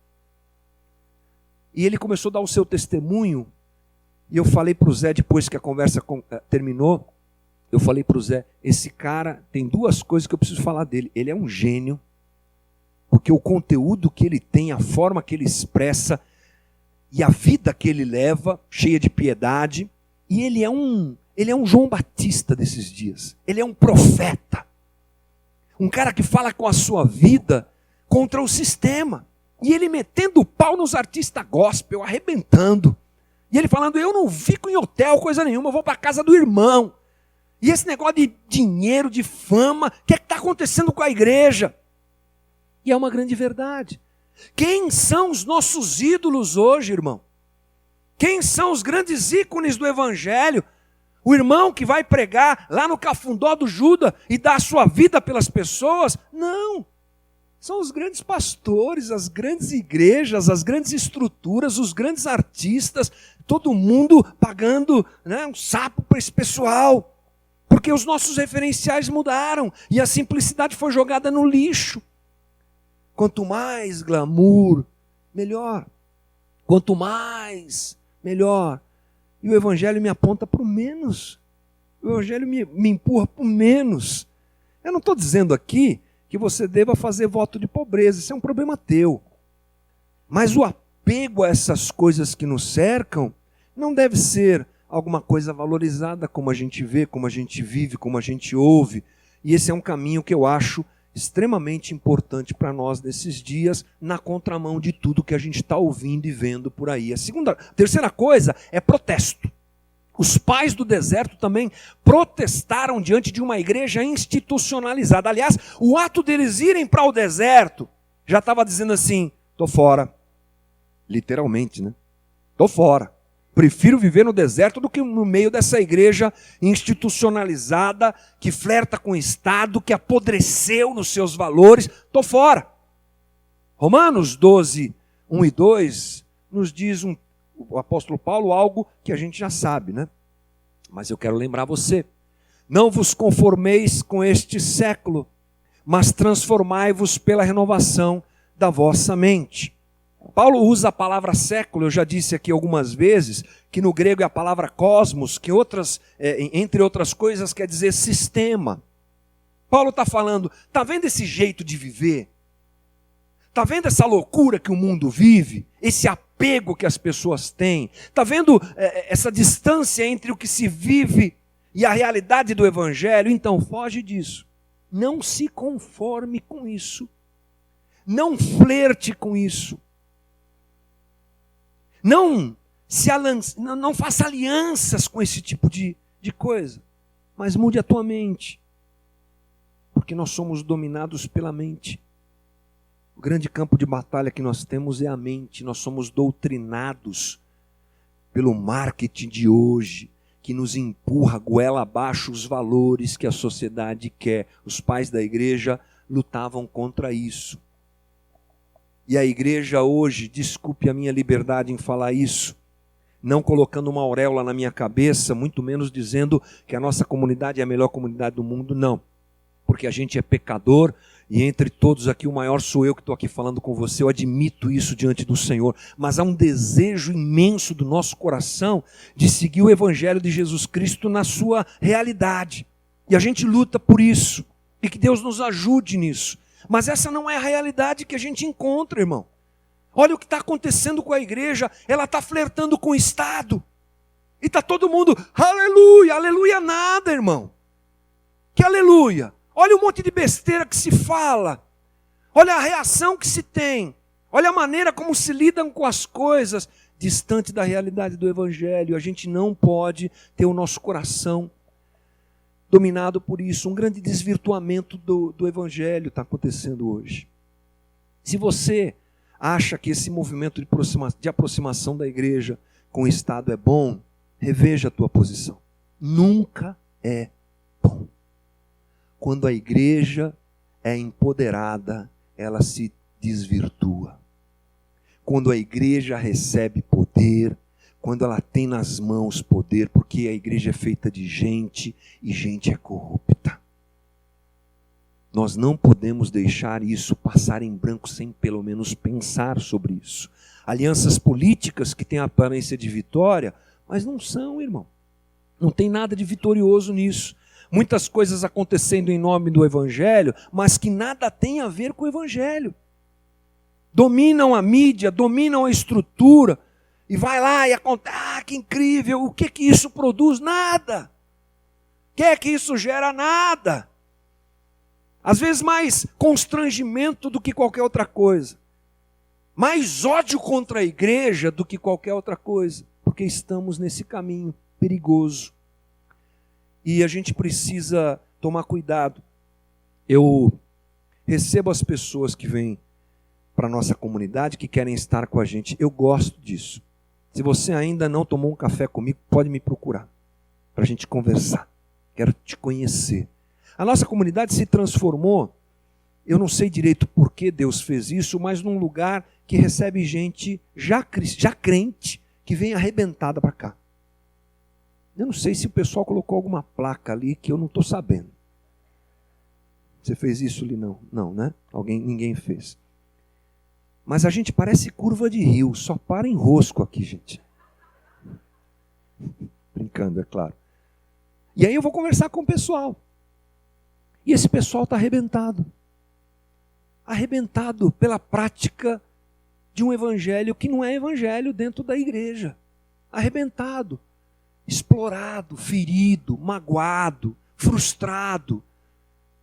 E ele começou a dar o seu testemunho, e eu falei para o Zé, depois que a conversa terminou, eu falei para o Zé, esse cara tem duas coisas que eu preciso falar dele. Ele é um gênio, porque o conteúdo que ele tem, a forma que ele expressa, e a vida que ele leva, cheia de piedade, e ele é um João Batista desses dias, ele é um profeta. Um cara que fala com a sua vida contra o sistema. E ele metendo o pau nos artistas gospel, arrebentando. E ele falando, eu não fico em hotel, coisa nenhuma, eu vou para a casa do irmão. E esse negócio de dinheiro, de fama, o que é que está acontecendo com a igreja? E é uma grande verdade. Quem são os nossos ídolos hoje, irmão? Quem são os grandes ícones do evangelho? O irmão que vai pregar lá no Cafundó do Judas e dar a sua vida pelas pessoas? Não. São os grandes pastores, as grandes igrejas, as grandes estruturas, os grandes artistas, todo mundo pagando, né, um sapo para esse pessoal. Porque os nossos referenciais mudaram e a simplicidade foi jogada no lixo. Quanto mais glamour, melhor. Quanto mais, melhor. E o evangelho me aponta para o menos. O evangelho me empurra para o menos. Eu não estou dizendo aqui que você deva fazer voto de pobreza, isso é um problema teu. Mas o apego a essas coisas que nos cercam não deve ser alguma coisa valorizada como a gente vê, como a gente vive, como a gente ouve. E esse é um caminho que eu acho extremamente importante para nós nesses dias, na contramão de tudo que a gente está ouvindo e vendo por aí. A terceira coisa é protesto. Os pais do deserto também protestaram diante de uma igreja institucionalizada. Aliás, o ato deles irem para o deserto já estava dizendo assim, estou fora. Literalmente, né? Estou fora. Prefiro viver no deserto do que no meio dessa igreja institucionalizada, que flerta com o Estado, que apodreceu nos seus valores. Estou fora. Romanos 12, 1 e 2 nos diz o apóstolo Paulo algo que a gente já sabe, né? Mas eu quero lembrar você. Não vos conformeis com este século, mas transformai-vos pela renovação da vossa mente. Paulo usa a palavra século, eu já disse aqui algumas vezes, que no grego é a palavra cosmos, que entre outras coisas quer dizer sistema. Paulo está falando, está vendo esse jeito de viver? Está vendo essa loucura que o mundo vive? Esse apego que as pessoas têm? Está vendo essa distância entre o que se vive e a realidade do evangelho? Então foge disso. Não se conforme com isso. Não flerte com isso. Não faça alianças com esse tipo de coisa. Mas mude a tua mente. Porque nós somos dominados pela mente. O grande campo de batalha que nós temos é a mente. Nós somos doutrinados pelo marketing de hoje, que nos empurra goela abaixo os valores que a sociedade quer. Os pais da igreja lutavam contra isso. E a igreja hoje, desculpe a minha liberdade em falar isso, não colocando uma auréola na minha cabeça, muito menos dizendo que a nossa comunidade é a melhor comunidade do mundo, não. Porque a gente é pecador e entre todos aqui o maior sou eu que estou aqui falando com você, eu admito isso diante do Senhor. Mas há um desejo imenso do nosso coração de seguir o Evangelho de Jesus Cristo na sua realidade. E a gente luta por isso. E que Deus nos ajude nisso. Mas essa não é a realidade que a gente encontra, irmão. Olha o que está acontecendo com a igreja, ela está flertando com o Estado. E está todo mundo, aleluia, aleluia nada, irmão. Que aleluia. Olha o monte de besteira que se fala. Olha a reação que se tem. Olha a maneira como se lidam com as coisas, distante da realidade do Evangelho. A gente não pode ter o nosso coração dominado por isso. Um grande desvirtuamento do Evangelho está acontecendo hoje. Se você acha que esse movimento de aproximação da igreja com o Estado é bom, reveja a tua posição. Nunca é bom. Quando a igreja é empoderada, ela se desvirtua. Quando a igreja recebe poder, quando ela tem nas mãos poder, porque a igreja é feita de gente e gente é corrupta. Nós não podemos deixar isso passar em branco sem pelo menos pensar sobre isso. Alianças políticas que têm a aparência de vitória, mas não são, irmão. Não tem nada de vitorioso nisso. Muitas coisas acontecendo em nome do Evangelho, mas que nada tem a ver com o Evangelho. Dominam a mídia, dominam a estrutura, e vai lá e acontece, que incrível, o que isso produz? Nada. O que isso gera? Nada. Às vezes mais constrangimento do que qualquer outra coisa. Mais ódio contra a igreja do que qualquer outra coisa. Porque estamos nesse caminho perigoso. E a gente precisa tomar cuidado. Eu recebo as pessoas que vêm para a nossa comunidade, que querem estar com a gente. Eu gosto disso. Se você ainda não tomou um café comigo, pode me procurar, para a gente conversar. Quero te conhecer. A nossa comunidade se transformou, eu não sei direito por que Deus fez isso, mas num lugar que recebe gente já crente, que vem arrebentada para cá. Eu não sei se o pessoal colocou alguma placa ali que eu não estou sabendo. Você fez isso ali? Não. Não, né? Ninguém fez. Mas a gente parece curva de rio, só para em rosco aqui, gente. Brincando, é claro. E aí eu vou conversar com o pessoal. E esse pessoal está arrebentado. Arrebentado pela prática de um evangelho que não é evangelho dentro da igreja. Arrebentado. Explorado, ferido, magoado, frustrado.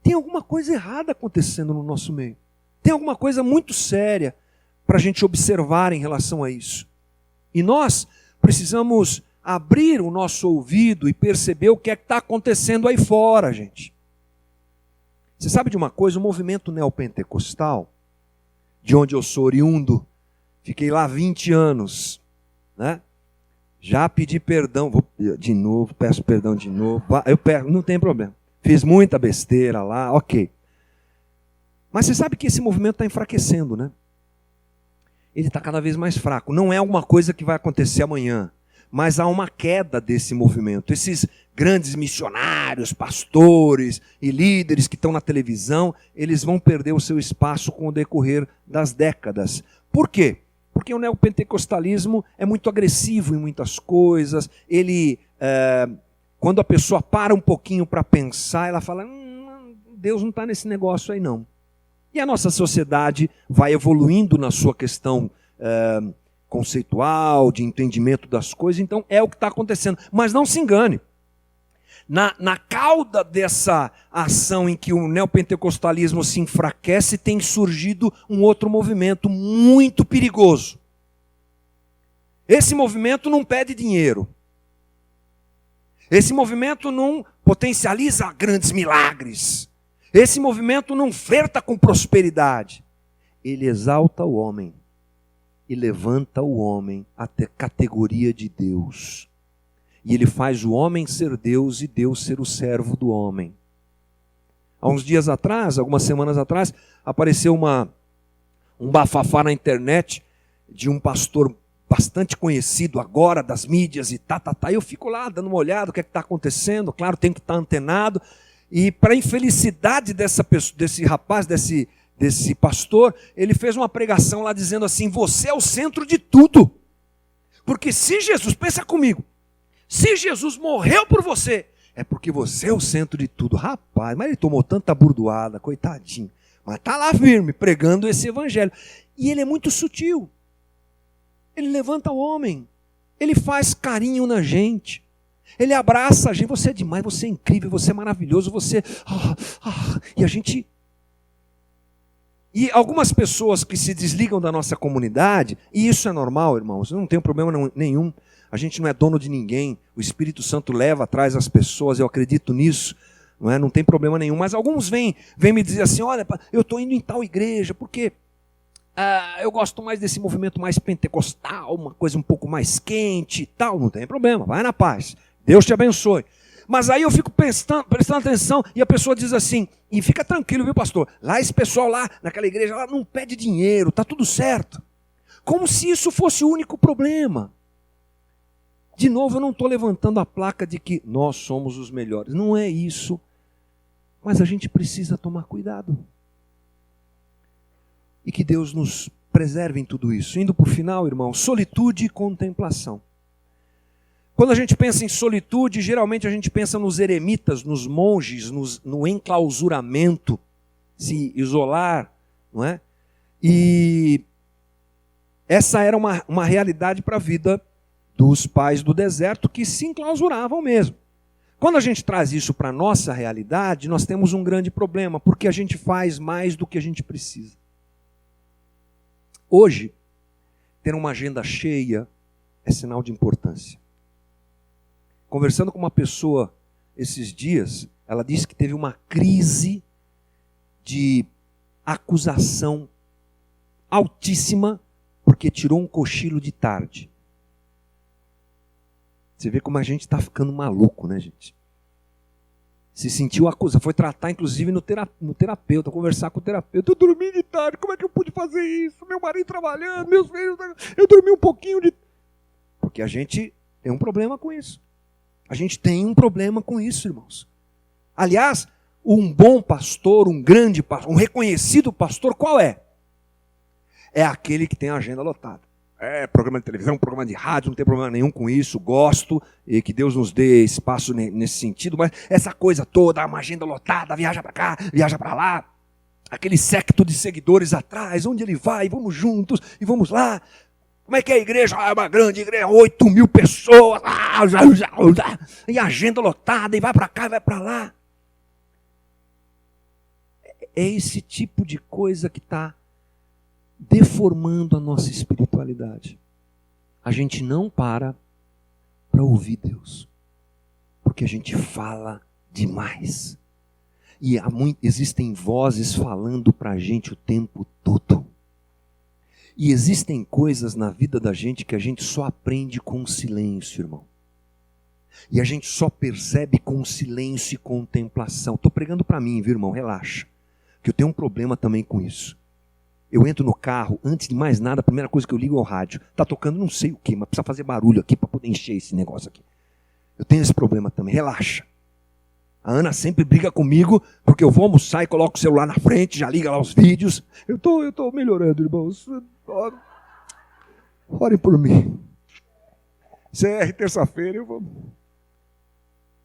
Tem alguma coisa errada acontecendo no nosso meio. Tem alguma coisa muito séria para a gente observar em relação a isso. E nós precisamos abrir o nosso ouvido e perceber o que é que está acontecendo aí fora, gente. Você sabe de uma coisa? O movimento neopentecostal, de onde eu sou oriundo, fiquei lá 20 anos, né? Já pedi perdão, vou de novo, peço perdão de novo. Eu peço, não tem problema. Fiz muita besteira lá, ok. Mas você sabe que esse movimento está enfraquecendo, né? Ele está cada vez mais fraco. Não é alguma coisa que vai acontecer amanhã, mas há uma queda desse movimento. Esses grandes missionários, pastores e líderes que estão na televisão, eles vão perder o seu espaço com o decorrer das décadas. Por quê? Porque o neopentecostalismo é muito agressivo em muitas coisas. Ele, quando a pessoa para um pouquinho para pensar, ela fala, Deus não está nesse negócio aí não. E a nossa sociedade vai evoluindo na sua questão conceitual, de entendimento das coisas, então é o que está acontecendo. Mas não se engane. Na cauda dessa ação em que o neopentecostalismo se enfraquece, tem surgido um outro movimento muito perigoso. Esse movimento não pede dinheiro. Esse movimento não potencializa grandes milagres. Esse movimento não flerta com prosperidade. Ele exalta o homem e levanta o homem até categoria de Deus. E ele faz o homem ser Deus e Deus ser o servo do homem. Há uns dias atrás, algumas semanas atrás, apareceu um bafafá na internet de um pastor bastante conhecido agora das mídias e eu fico lá dando uma olhada, o que é que está acontecendo, claro, tenho que estar antenado. E para a infelicidade desse rapaz, desse pastor, ele fez uma pregação lá dizendo assim, você é o centro de tudo. Porque se Jesus, pensa comigo, se Jesus morreu por você, é porque você é o centro de tudo. Rapaz, mas ele tomou tanta burdoada, coitadinho. Mas está lá firme, pregando esse evangelho. E ele é muito sutil. Ele levanta o homem. Ele faz carinho na gente. Ele abraça a gente. Você é demais, você é incrível, você é maravilhoso, você... E a gente... E algumas pessoas que se desligam da nossa comunidade, e isso é normal, irmãos, não tem problema nenhum. A gente não é dono de ninguém. O Espírito Santo leva atrás as pessoas, eu acredito nisso. Não tem problema nenhum. Mas alguns vêm me dizer assim, olha, eu estou indo em tal igreja, porque eu gosto mais desse movimento mais pentecostal, uma coisa um pouco mais quente e tal. Não tem problema, vai na paz. Deus te abençoe. Mas aí eu fico prestando atenção e a pessoa diz assim, e fica tranquilo, viu, pastor? Lá esse pessoal lá, naquela igreja, lá não pede dinheiro, está tudo certo. Como se isso fosse o único problema. De novo, eu não estou levantando a placa de que nós somos os melhores. Não é isso. Mas a gente precisa tomar cuidado. E que Deus nos preserve em tudo isso. Indo para o final, irmão, solitude e contemplação. Quando a gente pensa em solitude, geralmente a gente pensa nos eremitas, nos monges, no enclausuramento, se isolar, não é? E essa era uma realidade para a vida dos pais do deserto que se enclausuravam mesmo. Quando a gente traz isso para a nossa realidade, nós temos um grande problema, porque a gente faz mais do que a gente precisa. Hoje, ter uma agenda cheia é sinal de importância. Conversando com uma pessoa esses dias, ela disse que teve uma crise de acusação altíssima porque tirou um cochilo de tarde. Você vê como a gente está ficando maluco, né, gente? Se sentiu acusado, foi tratar inclusive no terapeuta, conversar com o terapeuta. Eu dormi de tarde, como é que eu pude fazer isso? Meu marido trabalhando, meus filhos... Eu dormi um pouquinho de... Porque a gente tem um problema com isso. A gente tem um problema com isso, irmãos. Aliás, um bom pastor, um grande pastor, um reconhecido pastor, qual é? É aquele que tem a agenda lotada. Programa de televisão, programa de rádio, não tem problema nenhum com isso, gosto, e que Deus nos dê espaço nesse sentido, mas essa coisa toda, uma agenda lotada, viaja para cá, viaja para lá, aquele séquito de seguidores atrás, onde ele vai, vamos juntos, e vamos lá. Como é que é a igreja? É uma grande igreja, 8.000 pessoas, e agenda lotada, e vai para cá, vai para lá. É esse tipo de coisa que está deformando a nossa espiritualidade. A gente não para ouvir Deus, porque a gente fala demais. E existem vozes falando para a gente o tempo todo. E existem coisas na vida da gente que a gente só aprende com silêncio, irmão. E a gente só percebe com silêncio e contemplação. Estou pregando para mim, viu, irmão? Relaxa. Que eu tenho um problema também com isso. Eu entro no carro, antes de mais nada, a primeira coisa que eu ligo é o rádio. Está tocando não sei o que, mas precisa fazer barulho aqui para poder encher esse negócio aqui. Eu tenho esse problema também, relaxa. A Ana sempre briga comigo, porque eu vou almoçar e coloco o celular na frente, já liga lá os vídeos. Eu tô melhorando, irmãos. Orem por mim. Terça-feira eu vou...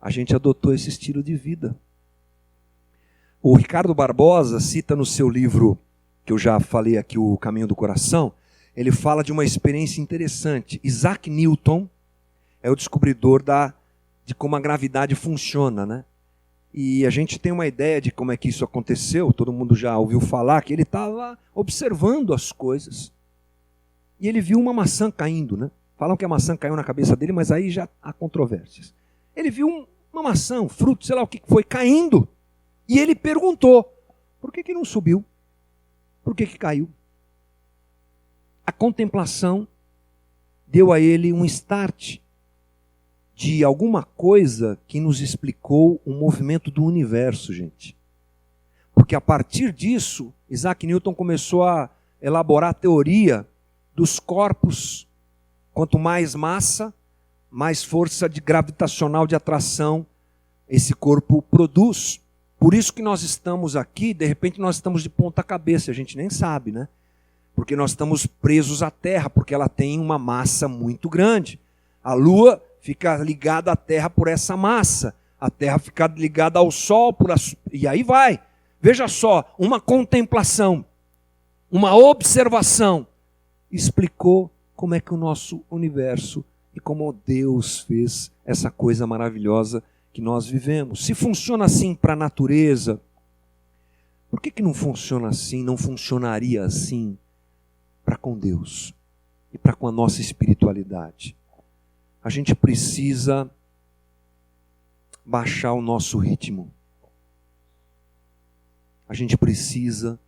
A gente adotou esse estilo de vida. O Ricardo Barbosa cita no seu livro, que eu já falei aqui, O Caminho do Coração, ele fala de uma experiência interessante. Isaac Newton é o descobridor de como a gravidade funciona, né? E a gente tem uma ideia de como é que isso aconteceu, todo mundo já ouviu falar, que ele estava observando as coisas. E ele viu uma maçã caindo, né? Falam que a maçã caiu na cabeça dele, mas aí já há controvérsias. Ele viu uma maçã, um fruto, sei lá o que foi, caindo. E ele perguntou, por que não subiu? Por que caiu? A contemplação deu a ele um start de alguma coisa que nos explicou o movimento do universo, gente. Porque a partir disso, Isaac Newton começou a elaborar a teoria dos corpos. Quanto mais massa, mais força gravitacional de atração esse corpo produz. Por isso que nós estamos aqui, de repente nós estamos de ponta cabeça, a gente nem sabe, né? Porque nós estamos presos à Terra, porque ela tem uma massa muito grande. A Lua fica ligada à Terra por essa massa. A Terra fica ligada ao Sol, e aí vai. Veja só, uma contemplação, uma observação, explicou como é que o nosso universo e como Deus fez essa coisa maravilhosa que nós vivemos. Se funciona assim para a natureza, por que não funciona assim, não funcionaria assim para com Deus e para com a nossa espiritualidade? A gente precisa baixar o nosso ritmo. A gente precisa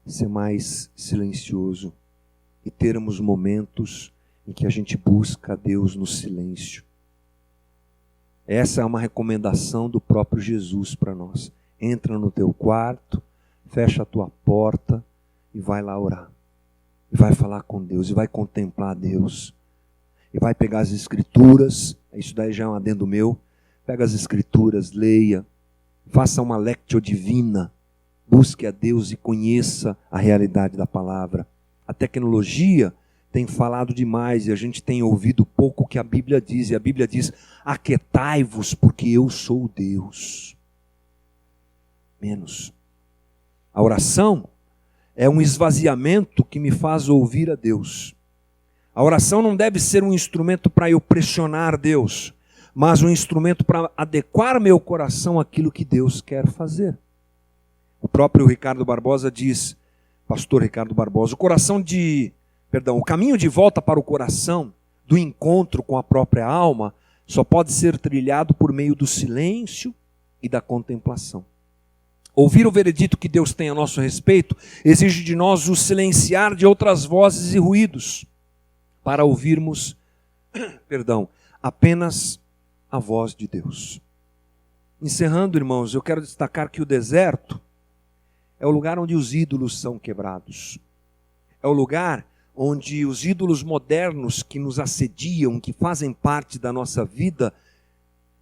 ser mais silencioso e termos momentos em que a gente busca a Deus no silêncio. Essa é uma recomendação do próprio Jesus para nós. Entra no teu quarto, fecha a tua porta e vai lá orar. E vai falar com Deus, e vai contemplar Deus. E vai pegar as escrituras, isso daí já é um adendo meu. Pega as escrituras, leia, faça uma lectio divina. Busque a Deus e conheça a realidade da palavra. A tecnologia tem falado demais e a gente tem ouvido pouco o que a Bíblia diz. E a Bíblia diz: aquietai-vos, porque eu sou Deus. Menos. A oração é um esvaziamento que me faz ouvir a Deus. A oração não deve ser um instrumento para eu pressionar Deus, mas um instrumento para adequar meu coração àquilo que Deus quer fazer. O próprio Ricardo Barbosa diz, pastor Ricardo Barbosa, o caminho de volta para o coração, do encontro com a própria alma, só pode ser trilhado por meio do silêncio e da contemplação. Ouvir o veredito que Deus tem a nosso respeito exige de nós o silenciar de outras vozes e ruídos, para ouvirmos, apenas a voz de Deus. Encerrando, irmãos, eu quero destacar que o deserto é o lugar onde os ídolos são quebrados. É o lugar onde os ídolos modernos que nos assediam, que fazem parte da nossa vida,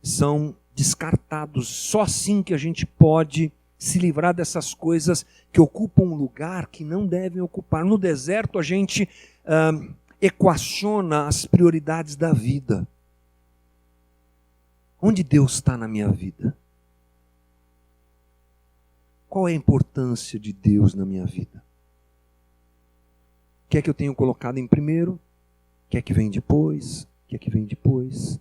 são descartados. Só assim que a gente pode se livrar dessas coisas que ocupam um lugar que não devem ocupar. No deserto a gente equaciona as prioridades da vida. Onde Deus está na minha vida? Qual é a importância de Deus na minha vida? O que é que eu tenho colocado em primeiro? O que é que vem depois? O que é que vem depois?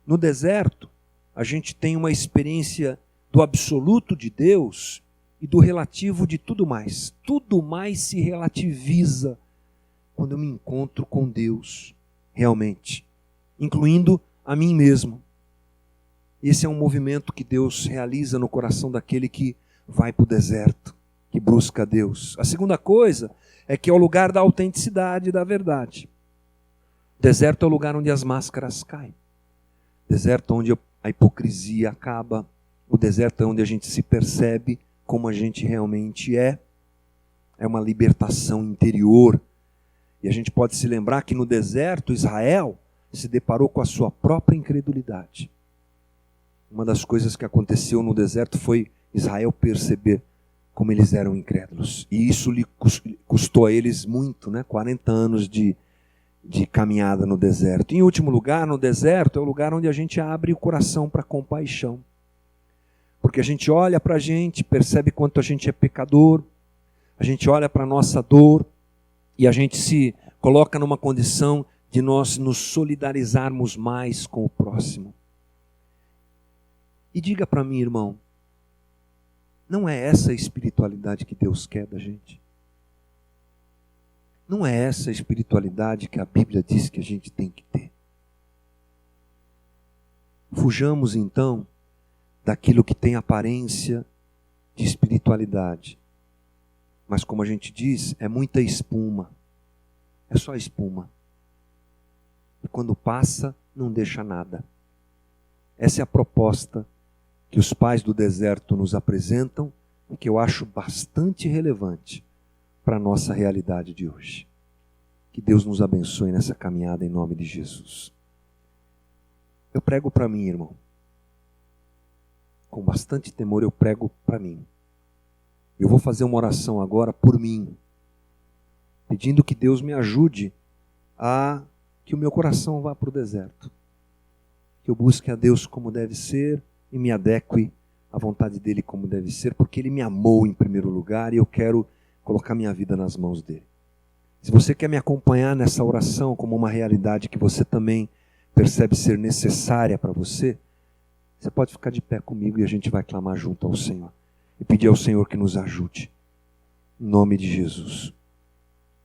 No deserto, a gente tem uma experiência do absoluto de Deus e do relativo de tudo mais. Tudo mais se relativiza quando eu me encontro com Deus, realmente, incluindo a mim mesmo. Esse é um movimento que Deus realiza no coração daquele que vai para o deserto, que busca a Deus. A segunda coisa é que é o lugar da autenticidade e da verdade. O deserto é o lugar onde as máscaras caem. O deserto é onde a hipocrisia acaba. O deserto é onde a gente se percebe como a gente realmente é. É uma libertação interior. E a gente pode se lembrar que no deserto Israel se deparou com a sua própria incredulidade. Uma das coisas que aconteceu no deserto foi Israel perceber como eles eram incrédulos. E isso lhe custou a eles muito, 40 anos de caminhada no deserto. Em último lugar, no deserto é o lugar onde a gente abre o coração para compaixão. Porque a gente olha para a gente, percebe quanto a gente é pecador, a gente olha para a nossa dor e a gente se coloca numa condição de nós nos solidarizarmos mais com o próximo. E diga para mim, irmão, não é essa a espiritualidade que Deus quer da gente? Não é essa a espiritualidade que a Bíblia diz que a gente tem que ter? Fujamos então daquilo que tem aparência de espiritualidade. Mas como a gente diz, é muita espuma. É só espuma. E quando passa, não deixa nada. Essa é a proposta que os pais do deserto nos apresentam e que eu acho bastante relevante para a nossa realidade de hoje. Que Deus nos abençoe nessa caminhada em nome de Jesus. Eu prego para mim, irmão. Com bastante temor eu prego para mim. Eu vou fazer uma oração agora por mim, pedindo que Deus me ajude a que o meu coração vá para o deserto. Que eu busque a Deus como deve ser e me adeque à vontade dele como deve ser, porque ele me amou em primeiro lugar e eu quero colocar minha vida nas mãos dele. Se você quer me acompanhar nessa oração como uma realidade que você também percebe ser necessária para você, você pode ficar de pé comigo e a gente vai clamar junto ao Senhor. E pedir ao Senhor que nos ajude. Em nome de Jesus.